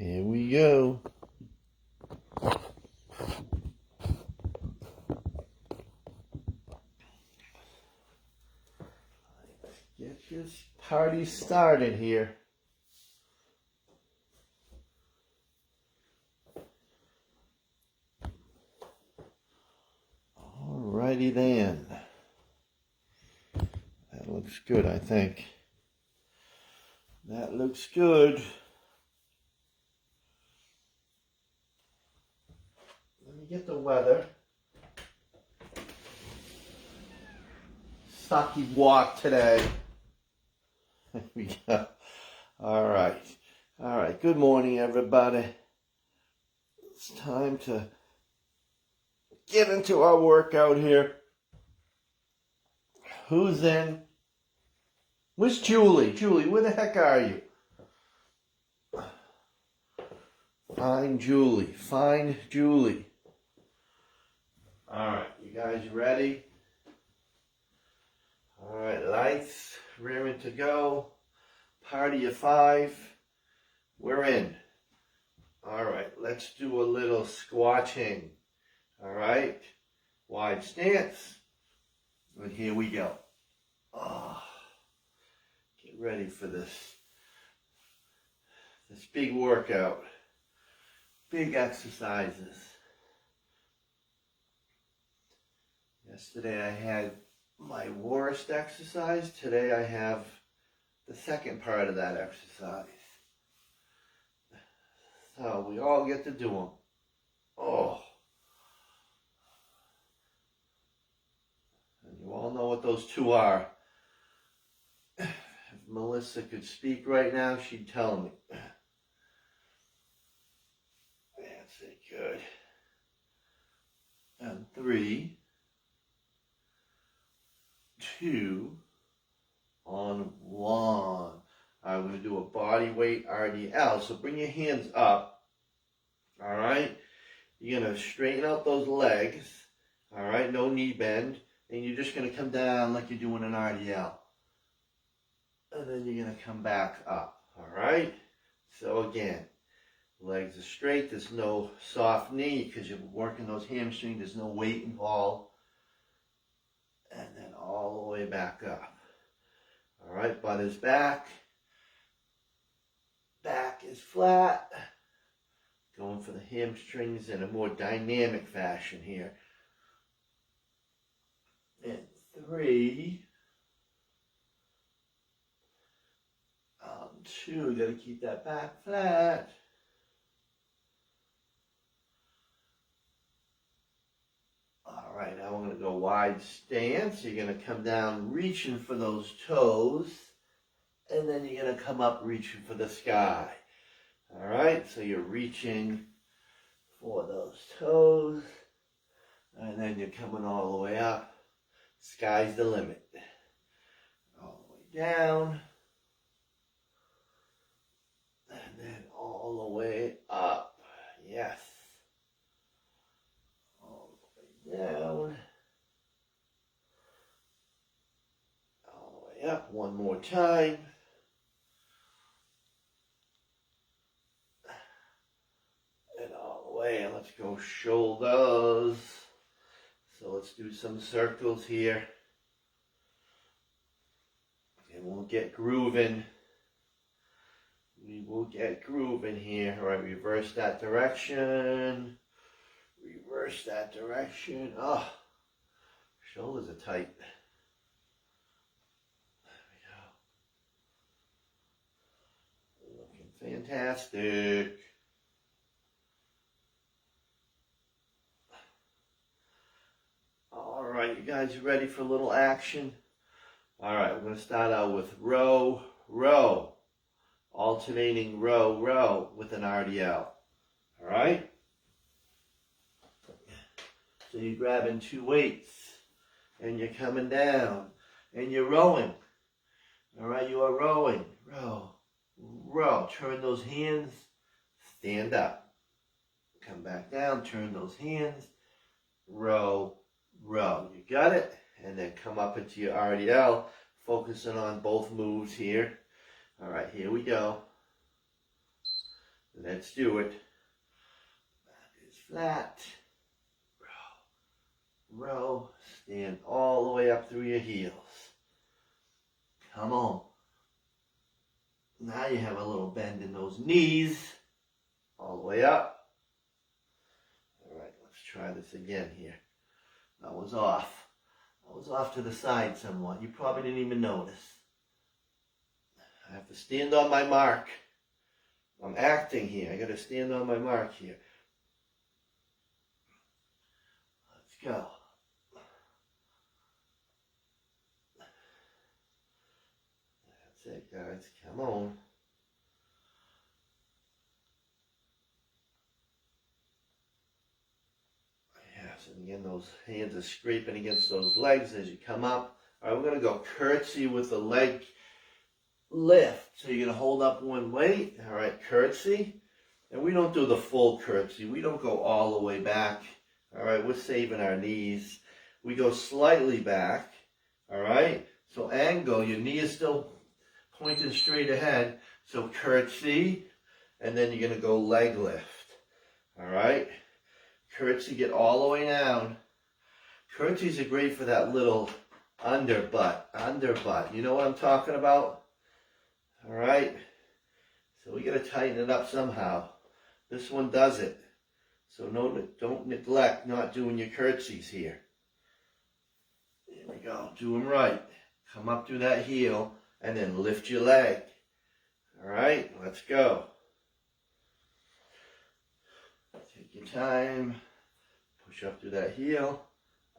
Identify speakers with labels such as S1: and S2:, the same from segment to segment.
S1: Here we go. Let's get this party started here. Alrighty then. That looks good, I think. That looks good. Let me get the weather. Sucky walk today. There we go. All right. Good morning, everybody. It's time to get into our workout here. Who's in? Where's Julie? Julie, where the heck are you? Find Julie. All right, you guys ready? All right, lights, rearing to go. Party of 5. We're in. All right, let's do a little squatching. All right, wide stance. And here we go. Oh, get ready for this big workout. Big exercises. Yesterday I had my worst exercise. Today I have the second part of that exercise. So we all get to do them. Oh. And you all know what those two are. If Melissa could speak right now, she'd tell me. That's it, good. And 3, 2, on 1. I'm going to do a body weight RDL. So bring your hands up. All right. You're going to straighten out those legs. All right. No knee bend. And you're just going to come down like you're doing an RDL. And then you're going to come back up. All right. So again, legs are straight. There's no soft knee because you're working those hamstrings. There's no weight involved. And then all the way back up. All right, butt is back. Back is flat. Going for the hamstrings in a more dynamic fashion here. And 3. 2, got to keep that back flat. All right, now we're going to go wide stance. You're going to come down reaching for those toes, and then you're going to come up reaching for the sky. All right, so you're reaching for those toes, and then you're coming all the way up. Sky's the limit. All the way down, and then all the way up. Yes. Down, all the way up, one more time, and all the way, and let's go shoulders. So let's do some circles here, and we'll get grooving. We will get grooving here. All right, reverse that direction. Reverse that direction. Oh, shoulders are tight. There we go. Looking fantastic. All right, you guys ready for a little action? All right, we're going to start out with row, row. Alternating row, row with an RDL. All right? So you're grabbing 2 weights, and you're coming down, and you're rowing. All right, you are rowing. Row, row. Turn those hands, stand up. Come back down, turn those hands, row, row. You got it? And then come up into your RDL, focusing on both moves here. All right, here we go. Let's do it. Back is flat. Row. Stand all the way up through your heels. Come on. Now you have a little bend in those knees. All the way up. All right, let's try this again here. That was off. I was off to the side somewhat. You probably didn't even notice. I have to stand on my mark. I'm acting here. I got to stand on my mark here. Let's go. That's it, guys. Come on. Yes, and again, those hands are scraping against those legs as you come up. All right, we're going to go curtsy with the leg lift. So you're going to hold up one weight. All right, curtsy. And we don't do the full curtsy. We don't go all the way back. All right, we're saving our knees. We go slightly back. All right, so angle. Your knee is still pointing straight ahead. So curtsy. And then you're going to go leg lift. All right. Curtsy, get all the way down. Curtsies are great for that little underbutt. You know what I'm talking about? All right. So we got to tighten it up somehow. This one does it. So don't neglect not doing your curtsies here. There we go. Do them right. Come up through that heel and then lift your leg. All right. Let's go. Take your time. Push up through that heel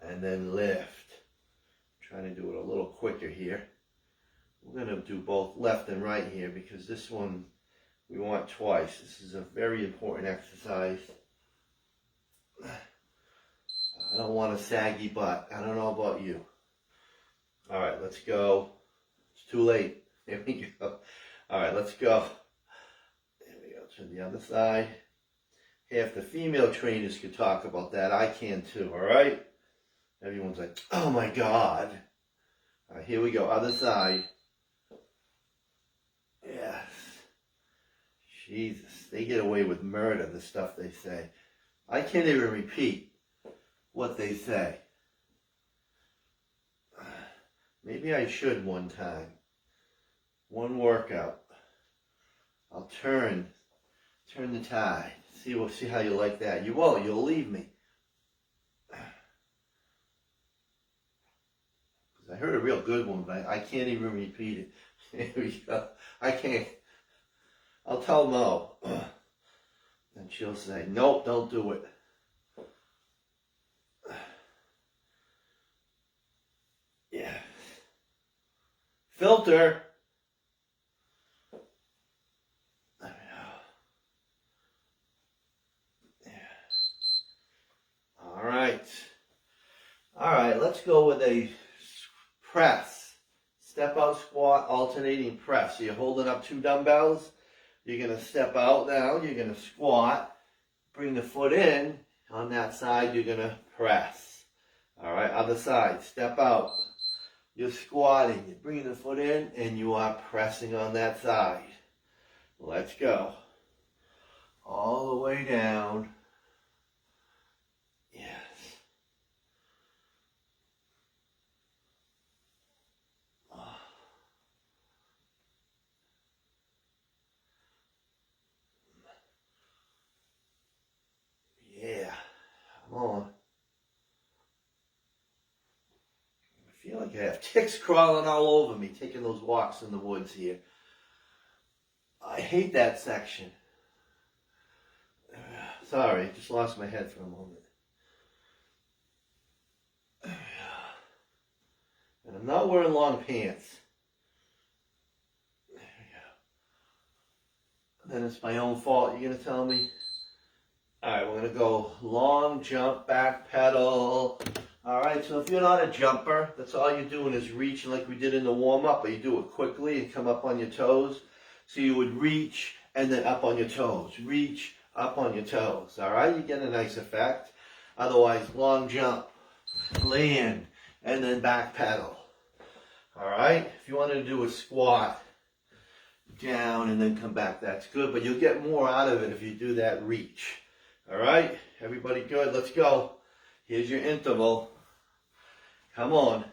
S1: and then lift. I'm trying to do it a little quicker here. We're going to do both left and right here because this one we want twice. This is a very important exercise. I don't want a saggy butt. I don't know about you. All right, let's go. It's too late. Here we go. All right, let's go. There we go. To the other side. If the female trainers could talk about that, I can too, all right? Everyone's like, oh my God. All right, here we go, other side. Yes. Jesus, they get away with murder, the stuff they say. I can't even repeat what they say. Maybe I should one time. One workout. I'll turn the tide. See how you like that. You won't. You'll leave me. Because I heard a real good one, but I can't even repeat it. Here we go. I can't. I'll tell Mo. And she'll say, nope, don't do it. Yeah. Filter. All right, let's go with a press. Step out squat, alternating press. So you're holding up 2 dumbbells. You're going to step out now. You're going to squat. Bring the foot in. On that side, you're going to press. All right, other side. Step out. You're squatting. You're bringing the foot in, and you are pressing on that side. Let's go. All the way down. Yes. Yeah. Come on. I feel like I have ticks crawling all over me taking those walks in the woods here. I hate that section. Sorry, just lost my head for a moment. And I'm not wearing long pants. There we go. Then it's my own fault, you're going to tell me? Alright, we're going to go long jump, back pedal. Alright, so if you're not a jumper, that's all you're doing is reaching like we did in the warm-up, but you do it quickly and come up on your toes. So you would reach and then up on your toes. Reach, up on your toes. Alright, you get a nice effect. Otherwise, long jump, land, and then back pedal. Alright, if you want to do a squat, down, and then come back. That's good, but you'll get more out of it if you do that reach. All right, everybody good? Let's go. Here's your interval. Come on.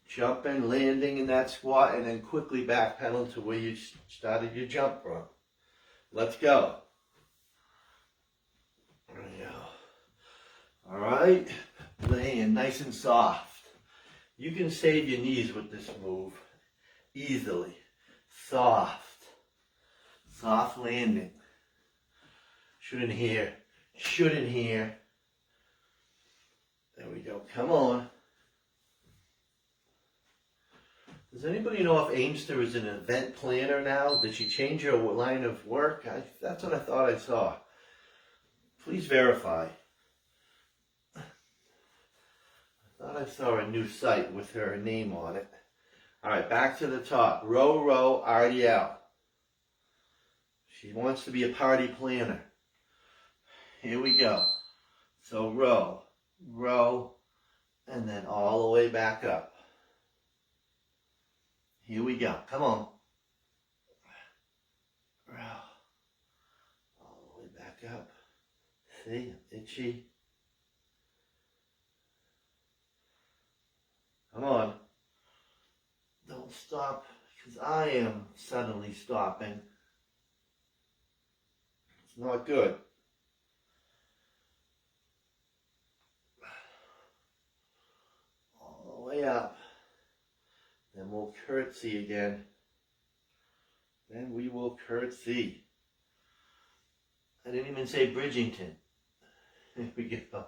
S1: Jumping, landing in that squat, and then quickly backpedal to where you started your jump from. Let's go. There we go. All right, laying nice and soft. You can save your knees with this move easily. Soft. Soft landing. Shouldn't hear. Shouldn't hear. There we go. Come on. Does anybody know if Aimster is an event planner now? Did she change her line of work? That's what I thought I saw. Please verify. I thought I saw a new site with her name on it. All right, back to the top. Row, row, RDL. She wants to be a party planner. Here we go. So row, row, and then all the way back up. Here we go. Come on. Row. All the way back up. See? Itchy. Come on. Don't stop, because I am suddenly stopping. It's not good. All the way up. Then we'll curtsy again. Then we will curtsy. I didn't even say Bridgington. Here we go.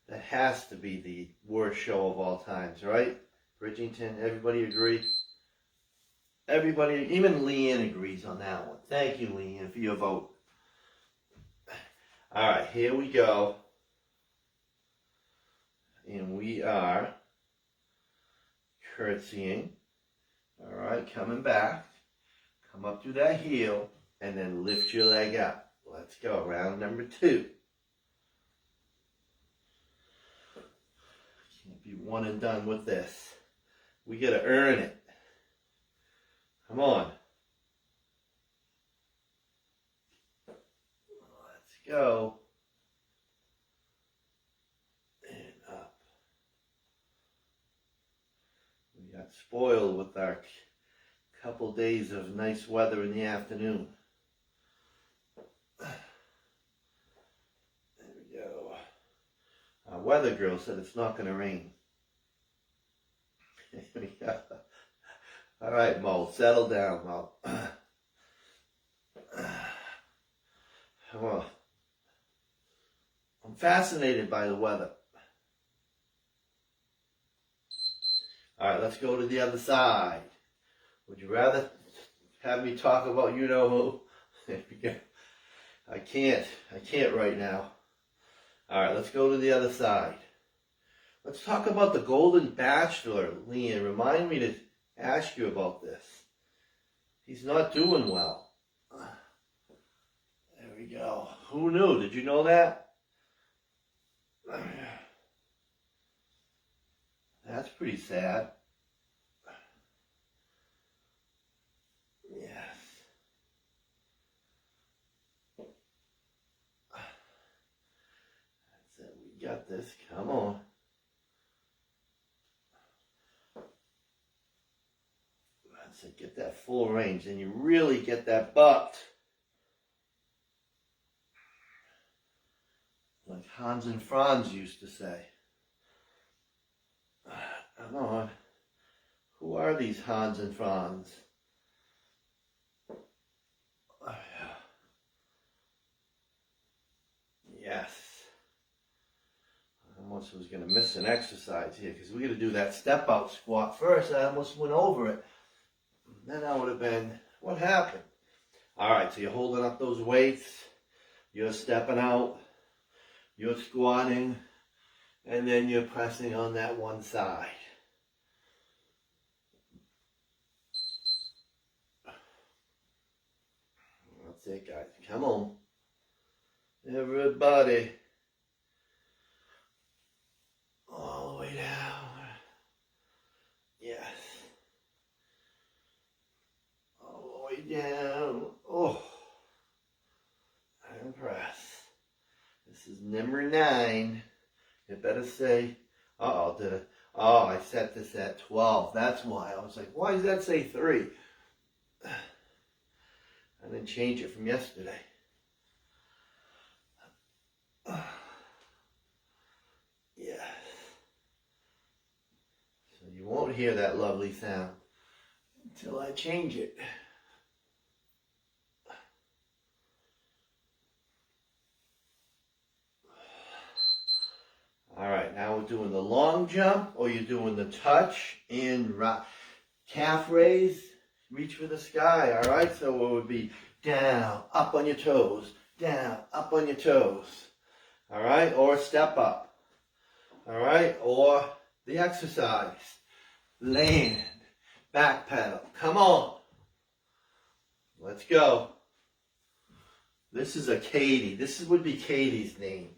S1: That has to be the worst show of all times, right? Bridgington, everybody agree? Everybody, even Leanne agrees on that one. Thank you, Leanne, for your vote. All right, here we go. And we are curtsying. All right, coming back. Come up through that heel and then lift your leg up. Let's go. Round number 2. Can't be one and done with this. We got to earn it. Come on. Let's go. Got spoiled with our couple days of nice weather in the afternoon. There we go. Our weather girl said it's not going to rain. All right, Mo, settle down, Mo. Well, I'm fascinated by the weather. All right, let's go to the other side. Would you rather have me talk about you know who? I can't right now. All right, let's go to the other side. Let's talk about the Golden Bachelor, Leanne. Remind me to ask you about this. He's not doing well. There we go. Who knew? Did you know that? That's pretty sad. Yes. That's it. We got this. Come on. That's it. Get that full range. And you really get that butt. Like Hans and Franz used to say. Come on. Who are these Hans and Franz? Yes. I almost was going to miss an exercise here because we're going to do that step out squat first. I almost went over it. Then I would have been, what happened? All right, so you're holding up those weights. You're stepping out. You're squatting. And then you're pressing on that one side. That's it, guys. Come on. Everybody. All the way down. Yes. down. Oh, and press. This is number 9. It better say, uh-oh, did it? Oh, I set this at 12. That's why. I was like, why does that say 3? I didn't change it from yesterday. Yes. So you won't hear that lovely sound until I change it. All right, now we're doing the long jump, or you're doing the touch and rock. Calf raise, reach for the sky, all right? So it would be down, up on your toes, down, up on your toes, all right? Or step up, all right? Or the exercise, land, back pedal. Come on. Let's go. This is a Katie. This would be Katie's name.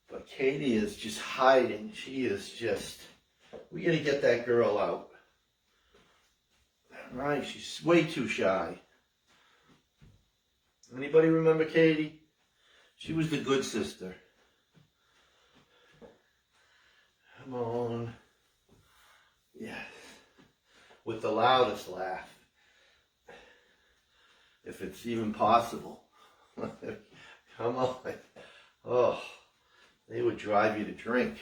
S1: But Katie is just hiding. She is just, we got to get that girl out. Right, she's way too shy. Anybody remember Katie? She was the good sister. Come on. Yes. With the loudest laugh. If it's even possible. Come on. Oh, they would drive you to drink.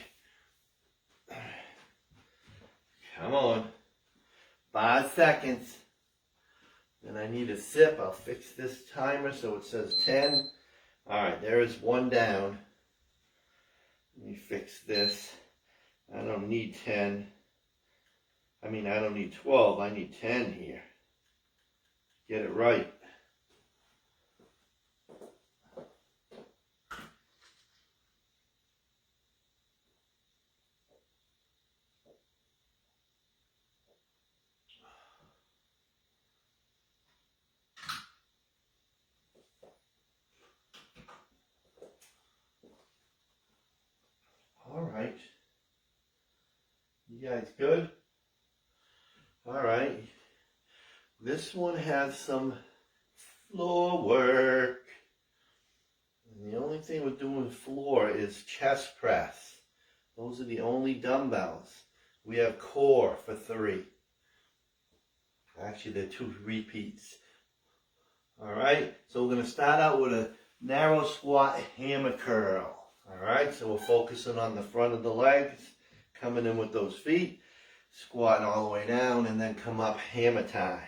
S1: Come on. 5 seconds. Then I need a sip. I'll fix this timer so it says 10. Alright, there is 1 down. Let me fix this. I don't need 10. I don't need 12. I need 10 here. Get it right. Alright. You guys good? Alright. This one has some floor work. And the only thing we're doing floor is chest press. Those are the only dumbbells. We have core for 3. Actually, they're 2 repeats. Alright, so we're going to start out with a narrow squat hammer curl. Alright, so we're focusing on the front of the legs, coming in with those feet, squatting all the way down, and then come up hammer time.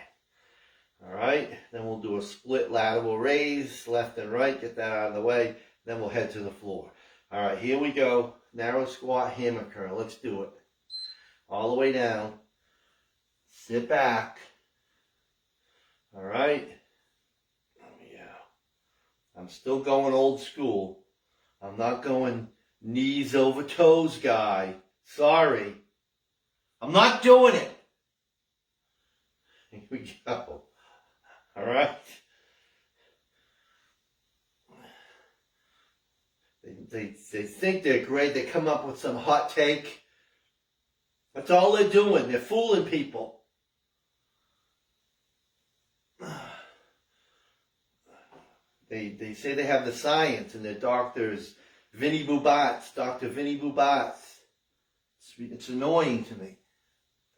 S1: Alright, then we'll do a split lateral raise, left and right, get that out of the way, then we'll head to the floor. Alright, here we go, narrow squat hammer curl, let's do it. All the way down, sit back. Alright, there we go. I'm still going old school. I'm not going knees over toes guy. Sorry. I'm not doing it. Here we go. All right. They think they're great. They come up with some hot take. That's all they're doing. They're fooling people. They say they have the science, and their doctor's Vinny Bubatz, Dr. Vinny Bubatz. It's annoying to me.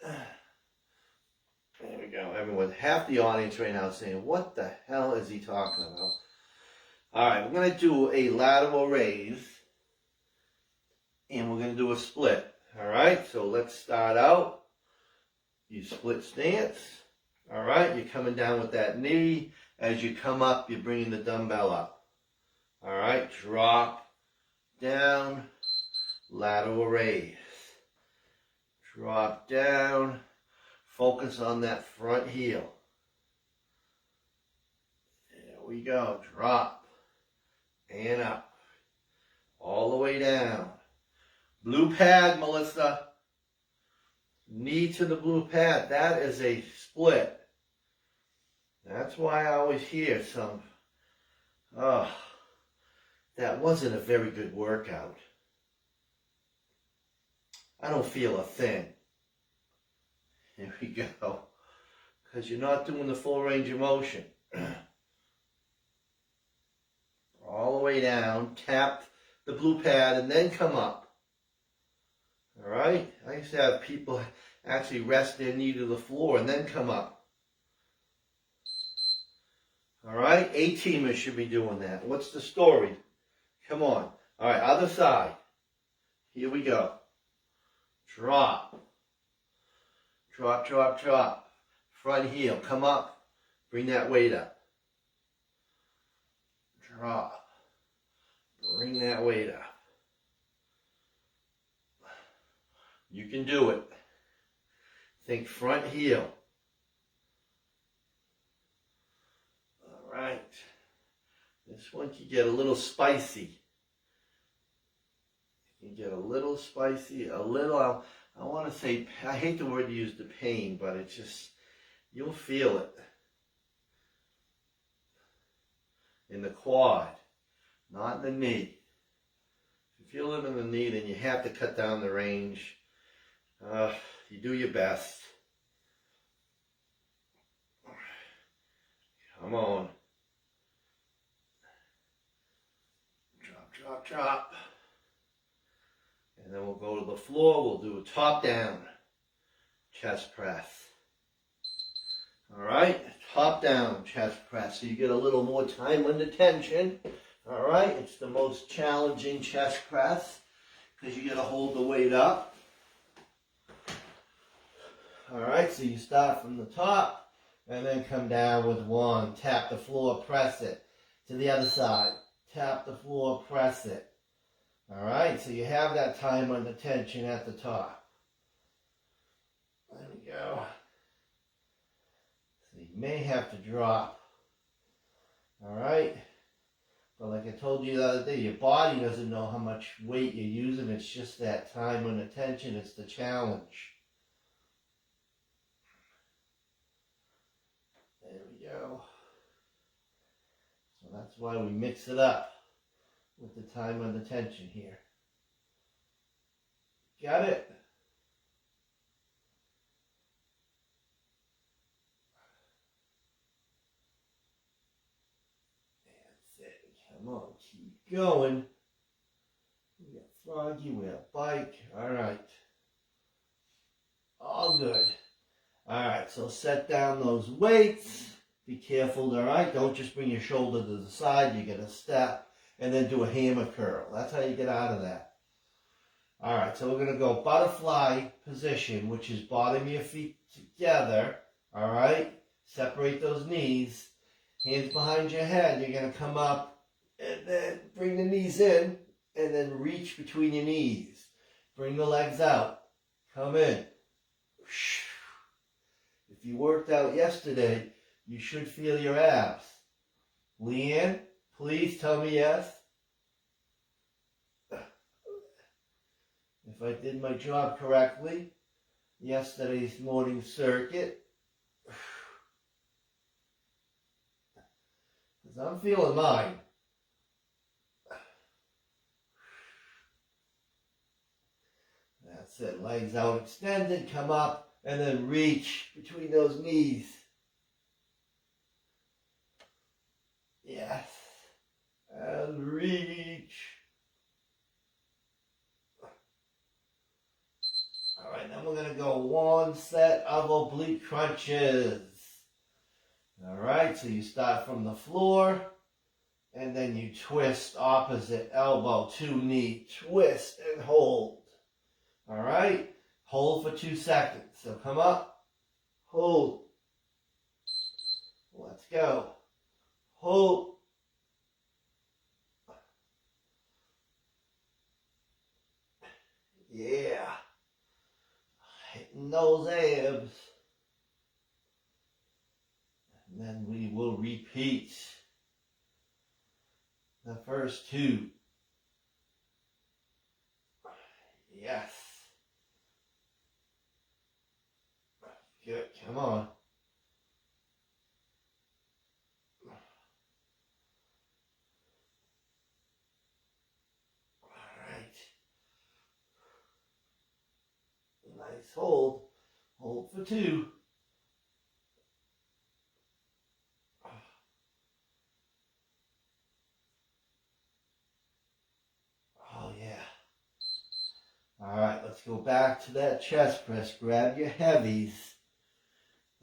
S1: There we go. Everyone, half the audience right now is saying, what the hell is he talking about? All right, we're going to do a lateral raise, and we're going to do a split. All right, so let's start out. You split stance. All right, you're coming down with that knee. As you come up, you're bringing the dumbbell up. All right, drop, down, lateral raise. Drop down, focus on that front heel. There we go, drop, and up, all the way down. Blue pad, Melissa. Knee to the blue pad, that is a split. That's why I always hear some, that wasn't a very good workout. I don't feel a thing. Here we go. because you're not doing the full range of motion. All the way down, tap the blue pad, and then come up. All right? I used to have people actually rest their knee to the floor and then come up. All right? A-teamers should be doing that. What's the story? Come on. All right, other side. Here we go. Drop. Drop, drop, drop. Front heel, come up. Bring that weight up. Drop. Bring that weight up. You can do it. Think front heel. All right. This one can get a little spicy. It can get a little spicy, I want to say, I hate the word to use, the pain, but it's just, you'll feel it. In the quad, not in the knee. If you feel it in the knee, then you have to cut down the range. You do your best. Come on. Drop, drop, drop. And then we'll go to the floor. We'll do a top down chest press. All right, top down chest press. So you get a little more time under tension. All right, it's the most challenging chest press because you got to hold the weight up. All right, so you start from the top and then come down with one. Tap the floor, press it. To the other side. Tap the floor, press it. All right, so you have that time under tension at the top. There we go. So you may have to drop. All right. But like I told you the other day, your body doesn't know how much weight you're using. It's just that time under tension. It's the challenge. There we go. So that's why we mix it up with the time under tension here. Got it? That's it. Come on, keep going. We got Froggy, we got Bike. All right. All good. All right, so set down those weights. Be careful, all right? Don't just bring your shoulder to the side. You get a step. And then do a hammer curl. That's how you get out of that. All right, so we're going to go butterfly position, which is bottom of your feet together. All right, separate those knees. Hands behind your head. You're going to come up and then bring the knees in and then reach between your knees. Bring the legs out. Come in. If you worked out yesterday, you should feel your abs. Leanne? Please tell me yes. If I did my job correctly, yesterday's morning circuit. Because I'm feeling mine. That's it. Legs out extended, come up, and then reach between those knees. Yes. And reach. All right, then we're going to go one set of oblique crunches. All right, so you start from the floor, and then you twist opposite elbow to knee. Twist and hold. All right, hold for 2 seconds. So come up, hold. Let's go. Hold. Yeah. Hitting those abs. And then we will repeat the first 2. Yes. Good. Come on. Nice hold. Hold for 2. let's go back to that chest press. Grab your heavies.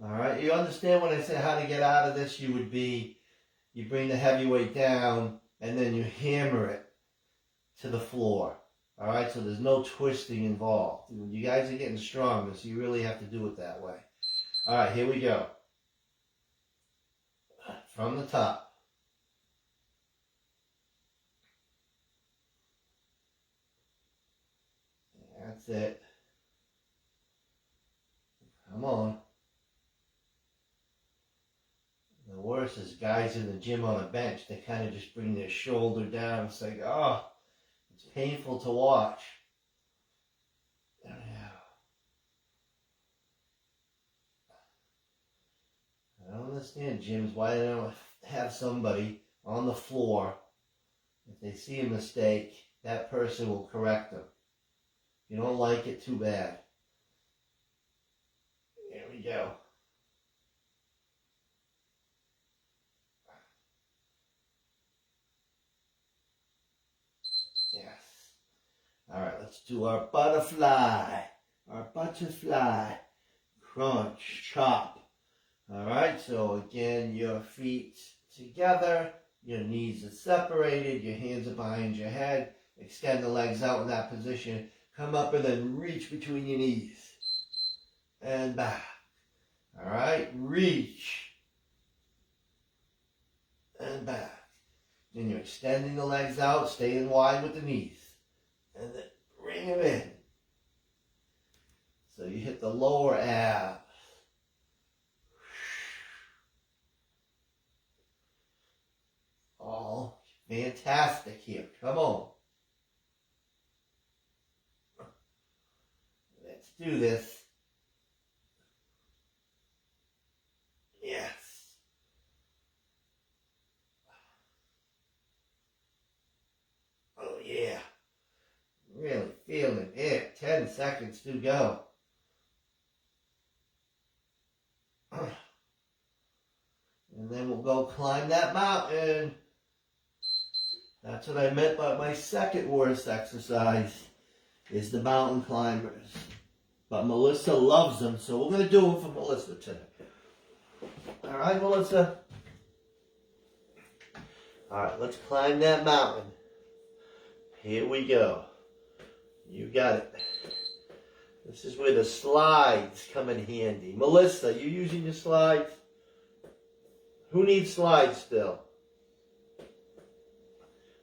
S1: All right, you understand when I say how to get out of this? You bring the heavy weight down and then you hammer it to the floor. All right, so there's no twisting involved. You guys are getting stronger, so you really have to do it that way. All right, here we go. From the top. That's it. Come on. The worst is guys in the gym on a bench. They kind of just bring their shoulder down. It's like, oh, it's painful to watch. I don't understand gyms why they don't have somebody on the floor. If they see a mistake, that person will correct them. If you don't like it, too bad. There we go. Yes. All right, let's do our butterfly. Our butterfly. Crunch, chop. All right, so again, your feet together, your knees are separated, your hands are behind your head. Extend the legs out in that position. Come up and then reach between your knees. And back. All right, reach. And back. Then you're extending the legs out, staying wide with the knees. And then bring them in. So you hit the lower abs. All fantastic here. Come on. Let's do this. Yes. Oh yeah. Really feeling it. 10 seconds to go. And then we'll go climb that mountain. That's what I meant by my second worst exercise, is the mountain climbers. But Melissa loves them, so we're going to do them for Melissa today. All right, Melissa? All right, let's climb that mountain. Here we go. You got it. This is where the slides come in handy. Melissa, you using the slides? Who needs slides still?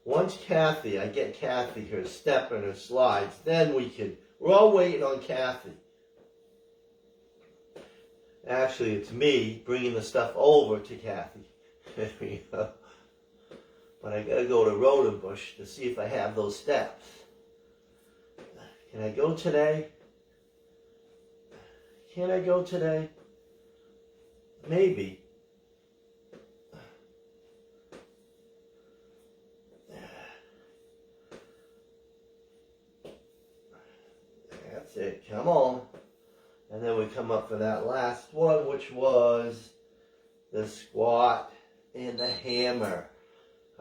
S1: Once Kathy, I get Kathy her step and her slides, then we're all waiting on Kathy. Actually, it's me bringing the stuff over to Kathy. There we go. But I gotta go to Rodenbush to see if I have those steps. Can I go today? Can I go today? Maybe. That's it. Come on. And then we come up for that last one, which was the squat and the hammer.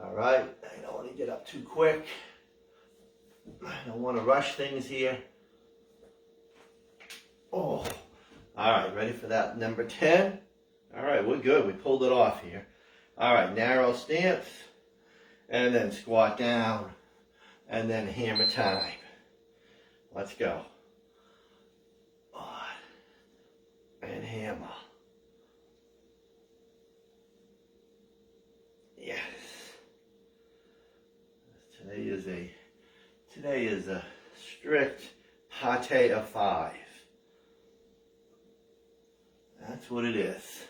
S1: All right. I don't want to get up too quick. I don't want to rush things here. Oh. All right. Ready for that number 10? All right. We're good. We pulled it off here. All right. Narrow stance. And then squat down. And then hammer time. Let's go. And hammer. Yes. Today is a strict pate of 5. That's what it is.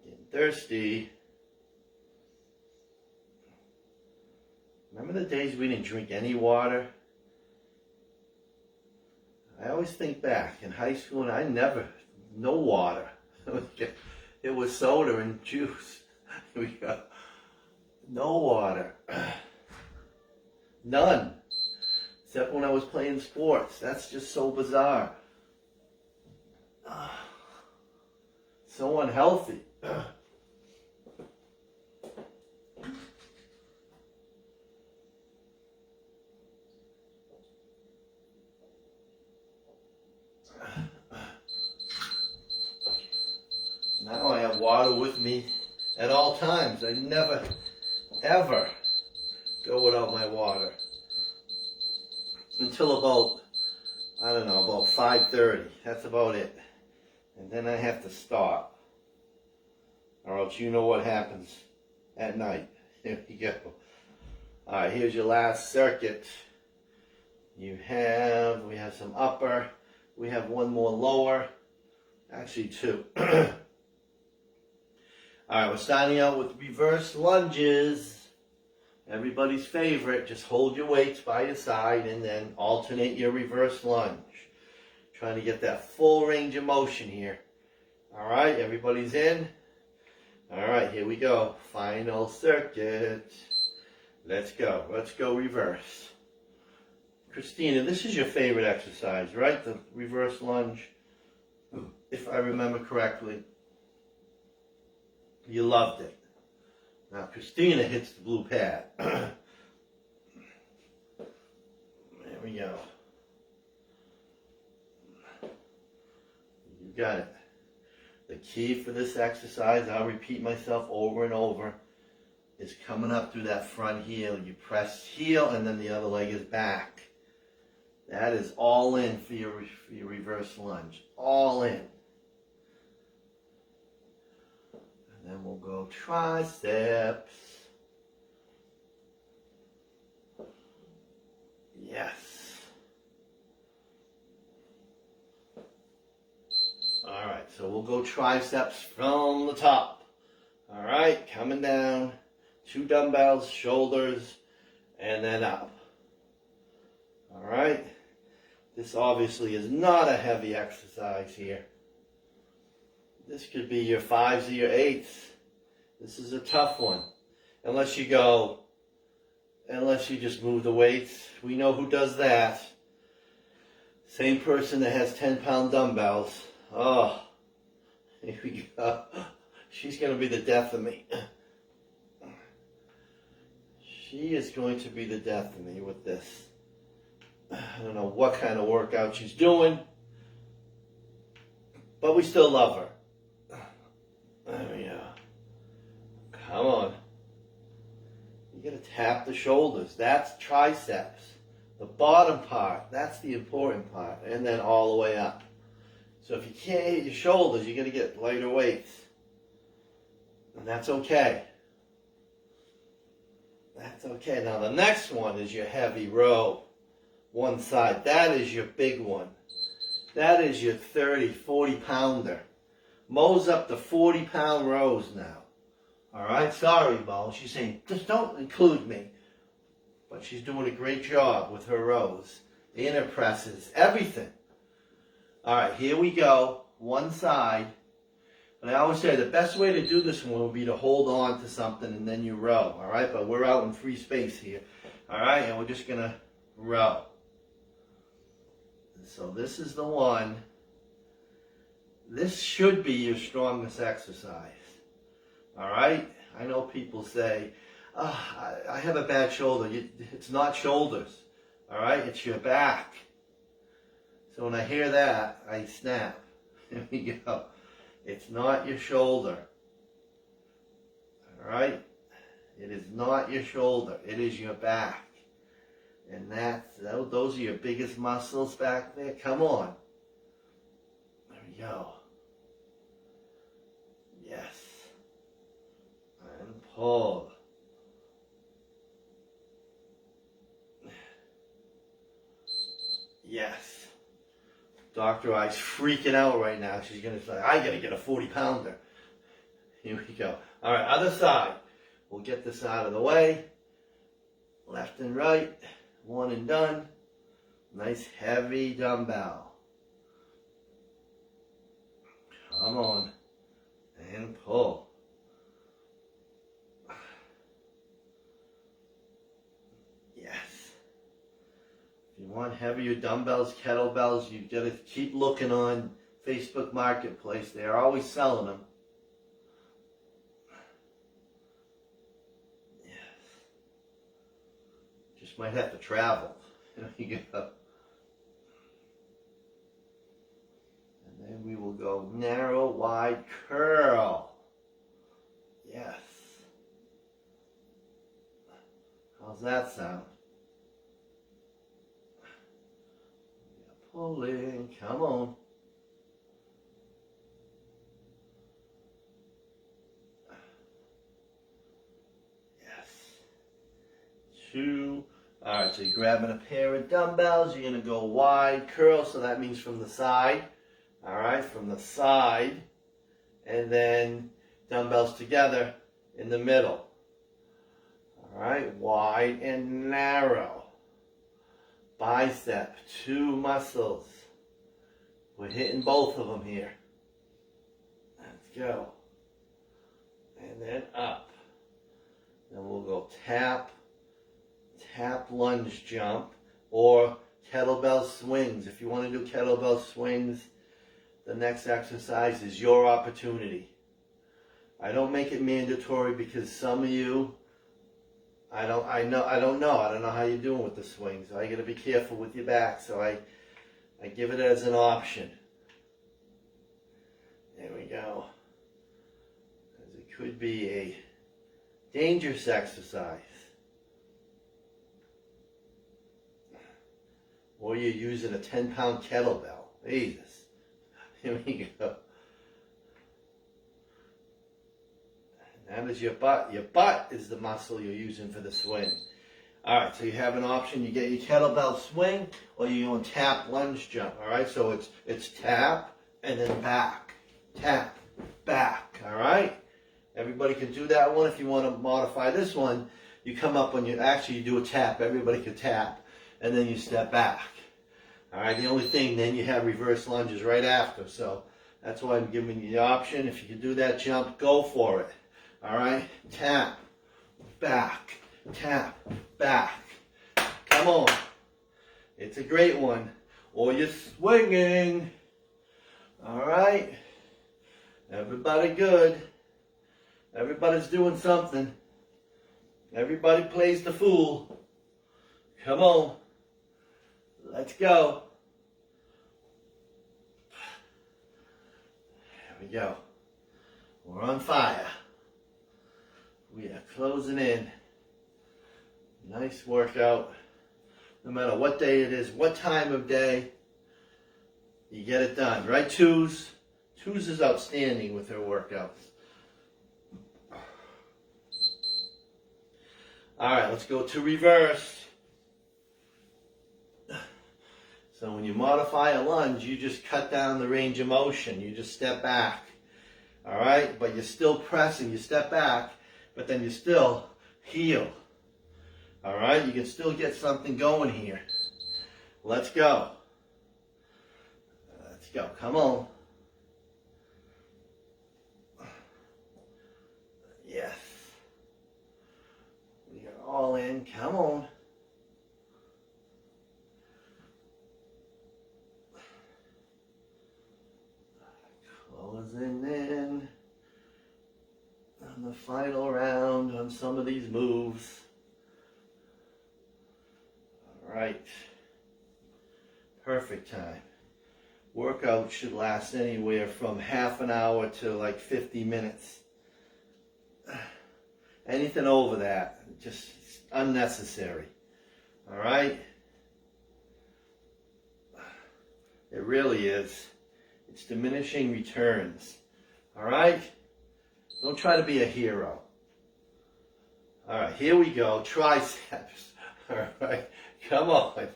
S1: Getting thirsty. Remember the days we didn't drink any water? I always think back in high school, and no water. It was soda and juice. We got no water. None. Except when I was playing sports. That's just so bizarre. So unhealthy. have water with me at all times. I never, ever go without my water. Until about, I don't know, about 5:30. That's about it. And then I have to stop. Or else you know what happens at night. Here we go. Alright, here's your last circuit. We have some upper. We have one more lower. Actually, two. Alright, we're starting out with reverse lunges. Everybody's favorite. Just hold your weights by your side and then alternate your reverse lunge. Trying to get that full range of motion here. Alright, everybody's in? Alright, here we go. Final circuit. Let's go. Let's go reverse. Christina, this is your favorite exercise, right? The reverse lunge. If I remember correctly. You loved it. Now Christina hits the blue pad. There we go. You got it. The key for this exercise, I'll repeat myself over and over, is coming up through that front heel. You press heel and then the other leg is back. That is all in for your reverse lunge. All in. And then we'll go triceps. Yes. Alright, so we'll go triceps from the top. Alright, coming down. 2 dumbbells, shoulders, and then up. Alright. This obviously is not a heavy exercise here. This could be your 5s or your 8s. This is a tough one. Unless you just move the weights. We know who does that. Same person that has 10-pound dumbbells. Oh, here we go. She's going to be the death of me. She is going to be the death of me with this. I don't know what kind of workout she's doing, but we still love her. There we go. Come on. You gotta tap the shoulders. That's triceps. The bottom part, that's the important part. And then all the way up. So if you can't hit your shoulders, you're gonna get lighter weights. And that's okay. That's okay. Now the next one is your heavy row. One side. That is your big one. That is your 30, 40 pounder. Mo's up to 40-pound rows now. Alright, sorry, Mo. She's saying, just don't include me. But she's doing a great job with her rows. The inner presses, everything. Alright, here we go. One side. And I always say the best way to do this one would be to hold on to something and then you row. Alright, but we're out in free space here. Alright, and we're just going to row. So this is the one. This should be your strongest exercise. Alright? I know people say, oh, I have a bad shoulder. It's not shoulders. Alright? It's your back. So when I hear that, I snap. Here we go. It's not your shoulder. Alright? It is not your shoulder. It is your back. And those are your biggest muscles back there. Come on. There we go. Yes. And pull. Yes. Dr. I's freaking out right now. She's going to say, I got to get a 40-pounder. Here we go. All right, other side. We'll get this out of the way. Left and right. One and done. Nice heavy dumbbell. Come on. And pull. Yes. If you want heavier dumbbells, kettlebells, you've got to keep looking on Facebook Marketplace. They're always selling them. Just might have to travel. There you go. And then we will go narrow, wide curl. that sound? Pulling, come on. Yes. 2. All right, so you're grabbing a pair of dumbbells. You're going to go wide curl, so that means from the side. All right, from the side. And then dumbbells together in the middle. All right, wide and narrow. Bicep, 2 muscles. We're hitting both of them here. Let's go. And then up. Then we'll go tap, tap, lunge jump, or kettlebell swings. If you want to do kettlebell swings, the next exercise is your opportunity. I don't make it mandatory because some of you, I don't know how you're doing with the swings. So I got to be careful with your back. So I give it as an option. There we go. Because it could be a dangerous exercise. Or you're using a 10-pound kettlebell. Jesus. Here we go. That is your butt. Your butt is the muscle you're using for the swing. All right, so you have an option. You get your kettlebell swing, or you're going tap, lunge jump. All right, so it's tap and then back, tap, back. All right, everybody can do that one. If you want to modify this one, you come up when you do a tap. Everybody can tap, and then you step back. All right, the only thing, then you have reverse lunges right after. So that's why I'm giving you the option. If you can do that jump, go for it. All right, tap, back, tap, back. Come on. It's a great one. Or you're swinging. All right. Everybody good. Everybody's doing something. Everybody plays the fool. Come on. Let's go. There we go. We're on fire. We are closing in. Nice workout. No matter what day it is, what time of day, you get it done. Right, Twos? Twos is outstanding with her workouts. All right, let's go to reverse. So when you modify a lunge, you just cut down the range of motion. You just step back. All right, but you're still pressing. You step back, but then you still heel. All right, you can still get something going here. Let's go. Let's go. Come on. Yes. We are all in. Come on. Closing in on the final round on some of these moves. All right. Perfect time. Workout should last anywhere from half an hour to like 50 minutes. Anything over that, just unnecessary. All right? It really is. It's diminishing returns. All right? Don't try to be a hero. All right, here we go. Triceps. All right, come on.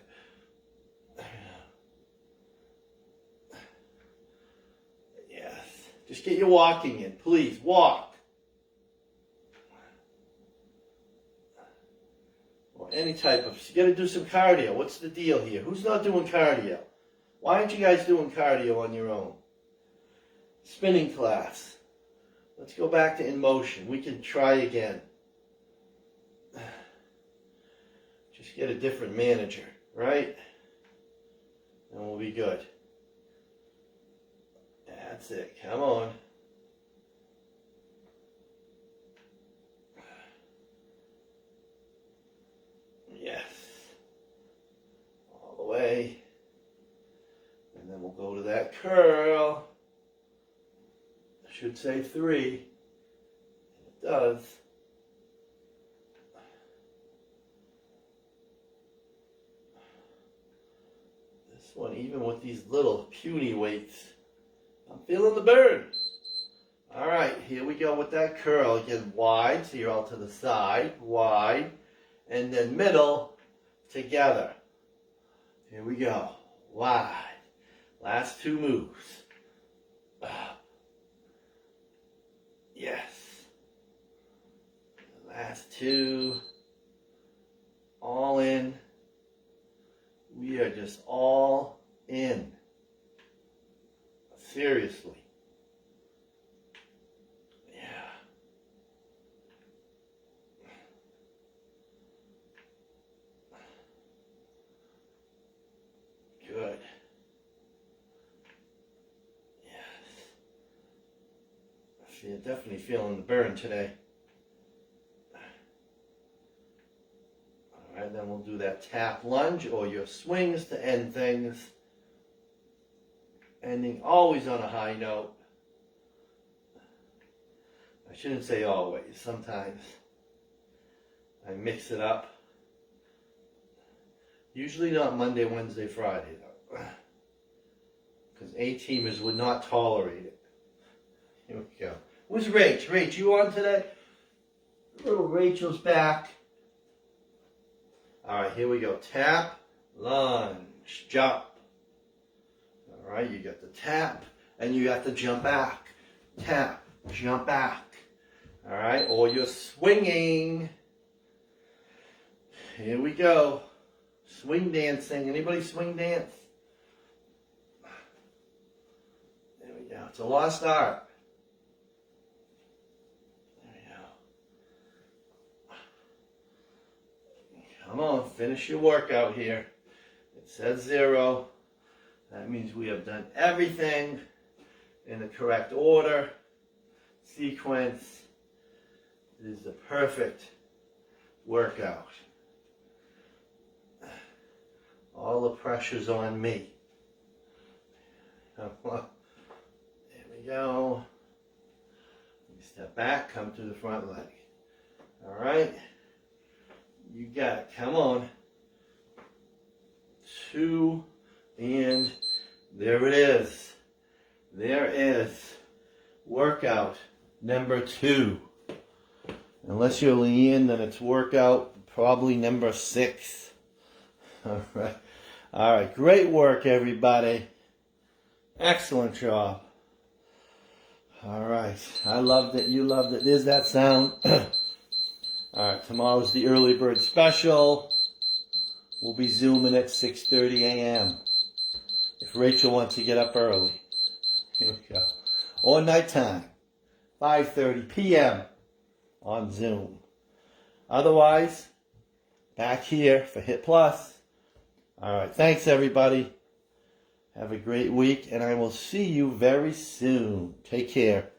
S1: Yes. Just get your walking in. Please, walk. Or any type of, you got to do some cardio. What's the deal here? Who's not doing cardio? Why aren't you guys doing cardio on your own? Spinning class. Let's go back to in motion. We can try again. Just get a different manager, right? And we'll be good. That's it. Come on. Yes. All the way. And then we'll go to that curl. I should say 3. It does. This one, even with these little puny weights, I'm feeling the burn. All right, here we go with that curl. Again, wide, so you're all to the side, wide, and then middle, together. Here we go, wide. Last two moves. Yes. Last two. All in. We are just all in. Seriously. Yeah. Good. Yes. Definitely feeling the burn today. All right, then we'll do that tap lunge or your swings to end things. Ending always on a high note. I shouldn't say always. Sometimes I mix it up. Usually not Monday, Wednesday, Friday, though. Because A-teamers would not tolerate it. Here we go. Where's Rach? Rach, you on today? Little Rachel's back. All right, here we go. Tap, lunge, jump. All right, you got the tap, and you got the jump back. Tap, jump back. All right, or you're swinging. Here we go. Swing dancing. Anybody swing dance? There we go. It's a lost art. There we go. Come on, finish your workout here. It says 0. That means we have done everything in the correct order, sequence. It is the perfect workout. All the pressure's on me. There we go. You step back, come to the front leg. All right. You got it. Come on. 2, and there it is. There is workout number 2. Unless you're Leanne, then it's workout probably number 6. All right. All right. Great work, everybody. Excellent job. All right. I loved it. You loved it. There's that sound. All right. Tomorrow's the early bird special. We'll be Zooming at 6:30 a.m. if Rachel wants to get up early. Here we go. Or nighttime, 5:30 p.m. on Zoom. Otherwise, back here for Hit Plus. All right. Thanks, everybody. Have a great week, and I will see you very soon. Take care.